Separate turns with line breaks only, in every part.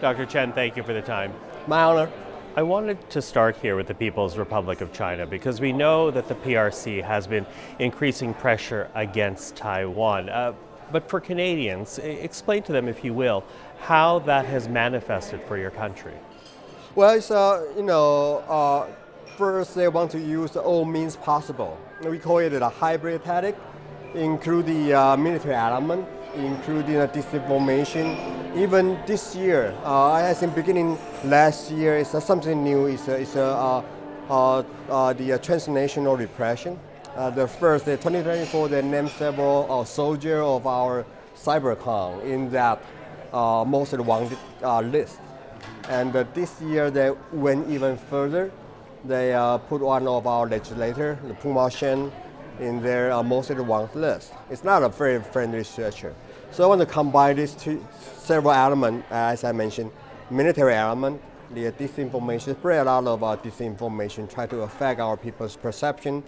Dr. Chen, thank you for the time.
My honor.
I wanted to start here with the People's Republic of China because we know that the PRC has been increasing pressure against Taiwan. But for Canadians, explain to them, if you will, how that has manifested for your country.
Well, it's, first they want to use all means possible. We call it a hybrid tactic, including military element, including disinformation. Even this year, I think beginning last year, it's something new. It's the transnational repression. The first, 2024, they named several soldiers of our cybercon in that most wanted list. And this year they went even further. They put one of our legislators, the Ming-chi Chen, in their most wanted list. It's not a very friendly structure. So I want to combine these several elements, as I mentioned, military element, the disinformation, spread a lot of disinformation, try to affect our people's perception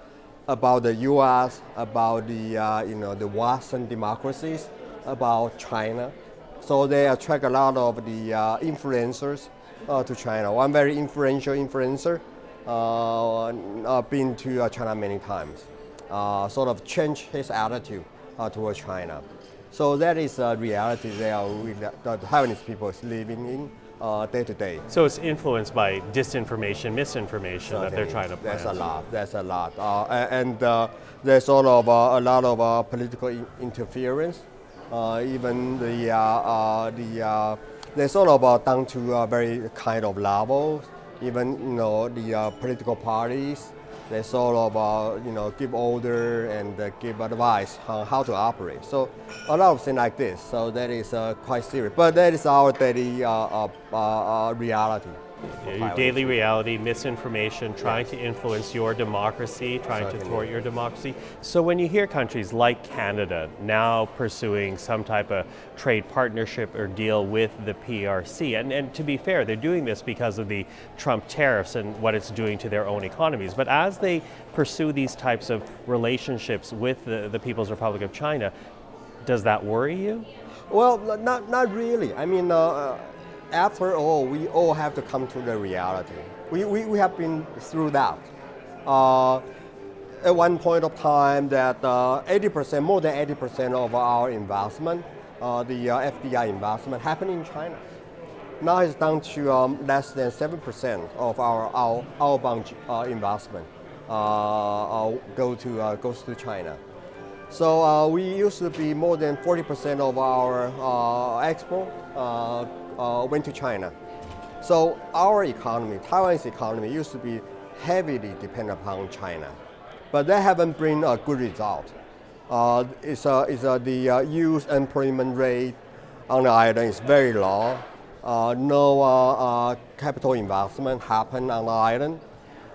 about the U.S., about the Western democracies, about China. So they attract a lot of the influencers to China. One very influential influencer been to China many times, sort of changed his attitude towards China. So that is a reality that the Taiwanese people is living in day to day.
So it's influenced by disinformation, misinformation that they're trying to plant.
There's a lot. And there's sort of a lot of political interference. Even they're sort of down to a very kind of level. Even the political parties, they sort of give order and give advice on how to operate. So a lot of things like this. So that is quite serious. But that is our daily reality.
Your daily reality, misinformation, trying to influence your democracy, trying to thwart your democracy. So when you hear countries like Canada now pursuing some type of trade partnership or deal with the PRC, and to be fair, they're doing this because of the Trump tariffs and what it's doing to their own economies. But as they pursue these types of relationships with the People's Republic of China, does that worry you?
Well, not really. I mean, after all, we all have to come to the reality. We have been through that. At one point of time, that 80%, more than 80% of our investment, the FDI investment, happened in China. Now it's down to less than 7% of our outbound investment goes to China. So we used to be more than 40% of our export went to China. So our economy, Taiwan's economy, used to be heavily dependent upon China, but they haven't bring a good result. The youth employment rate on the island is very low. No capital investment happen on the island.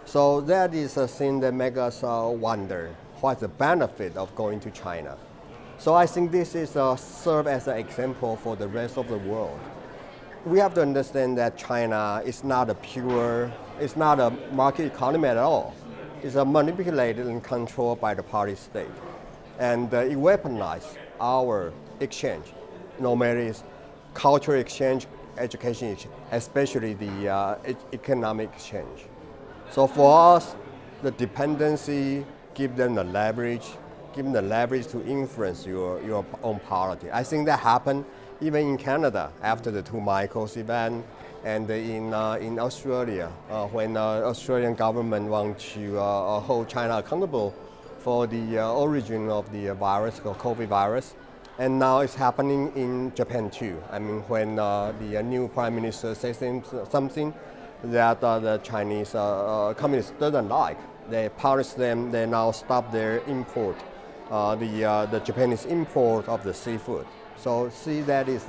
So that is a thing that makes us wonder what's the benefit of going to China. So I think this is serve as an example for the rest of the world. We have to understand that China is not it's not a market economy at all. It's manipulated and controlled by the party state. And it weaponizes our exchange, no matter it's cultural exchange, education exchange, especially the economic exchange. So for us, the dependency give them the leverage to influence your own policy. I think that happened even in Canada after the two Michaels event, and in Australia when the Australian government want to hold China accountable for the origin of the virus, called COVID virus. And now it's happening in Japan too. I mean, when the new prime minister says something that the Chinese communists doesn't like, they punish them. They now stop their import, the Japanese import of the seafood. So see, that is,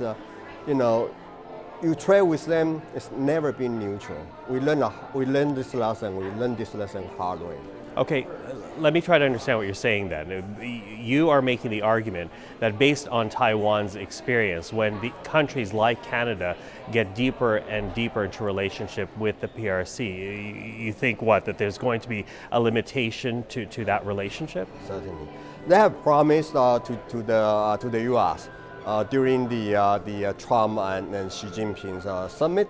you trade with them. It's never been neutral. We learn this lesson. We learn this lesson hard way.
Okay, let me try to understand what you're saying then. You are making the argument that based on Taiwan's experience, when the countries like Canada get deeper and deeper into relationship with the PRC, you think what, that there's going to be a limitation to that relationship?
Certainly. They have promised to the U.S. during the Trump and Xi Jinping's summit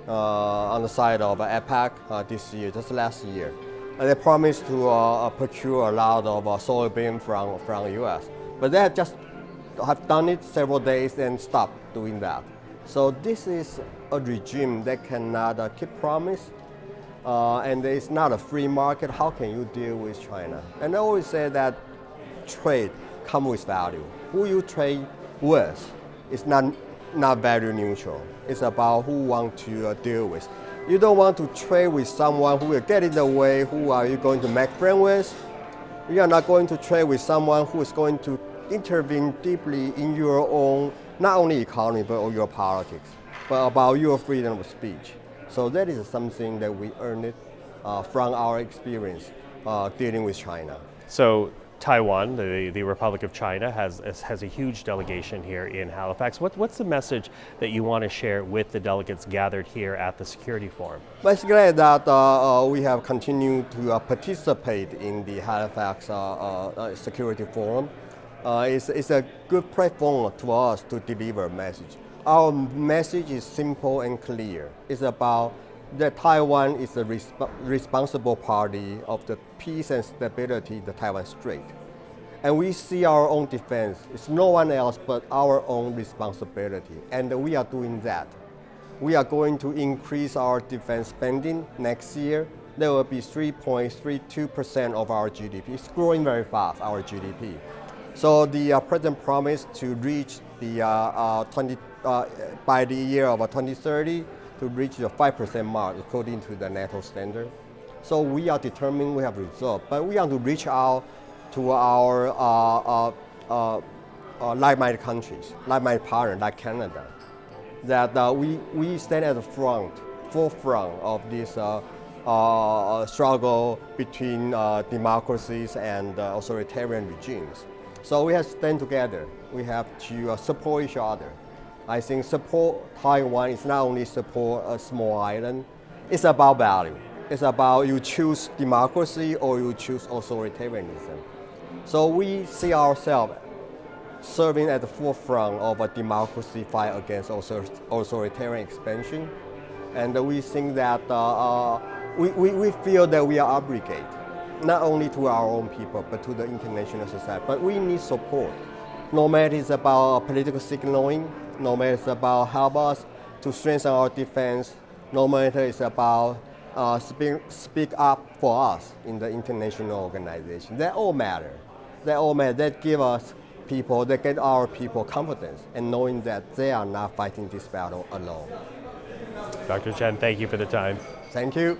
on the side of APAC this year, just last year. And they promised to procure a lot of soybean from U.S. But they have done it several days and stopped doing that. So this is a regime that cannot keep promise, and it's not a free market. How can you deal with China? And I always say that trade comes with value. Who you trade with is not value neutral. It's about who want to deal with. You don't want to trade with someone who will get in the way. Who are you going to make friends with? You are not going to trade with someone who is going to intervene deeply in your own, not only economy, but your politics, but about your freedom of speech. So that is something that we earned it from our experience dealing with China.
So Taiwan, the Republic of China, has a huge delegation here in Halifax. What's the message that you want to share with the delegates gathered here at the Security Forum?
Basically, that we have continued to participate in the Halifax Security Forum. It's a good platform to us to deliver a message. Our message is simple and clear. It's about that Taiwan is a responsible party of the peace and stability of the Taiwan Strait. And we see our own defense. It's no one else but our own responsibility. And we are doing that. We are going to increase our defense spending next year. There will be 3.32% of our GDP. It's growing very fast, our GDP. So the president promised to reach the by the year of 2030, to reach the 5% mark according to the NATO standard. So we are determined, we have resolved, but we want to reach out to our like-minded countries, like-minded partners like Canada, that we stand at the forefront of this struggle between democracies and authoritarian regimes. So we have to stand together. We have to support each other. I think support Taiwan is not only support a small island, it's about value. It's about you choose democracy or you choose authoritarianism. So we see ourselves serving at the forefront of a democracy fight against authoritarian expansion. And we think that we feel that we are obligated, not only to our own people, but to the international society. But we need support. No matter it's about political signaling, no matter it's about help us to strengthen our defense, no matter it's about speak up for us in the international organization. That all matter. That all matter. That give us people, that get our people confidence and knowing that they are not fighting this battle alone.
Dr. Chen, thank you for the time.
Thank you.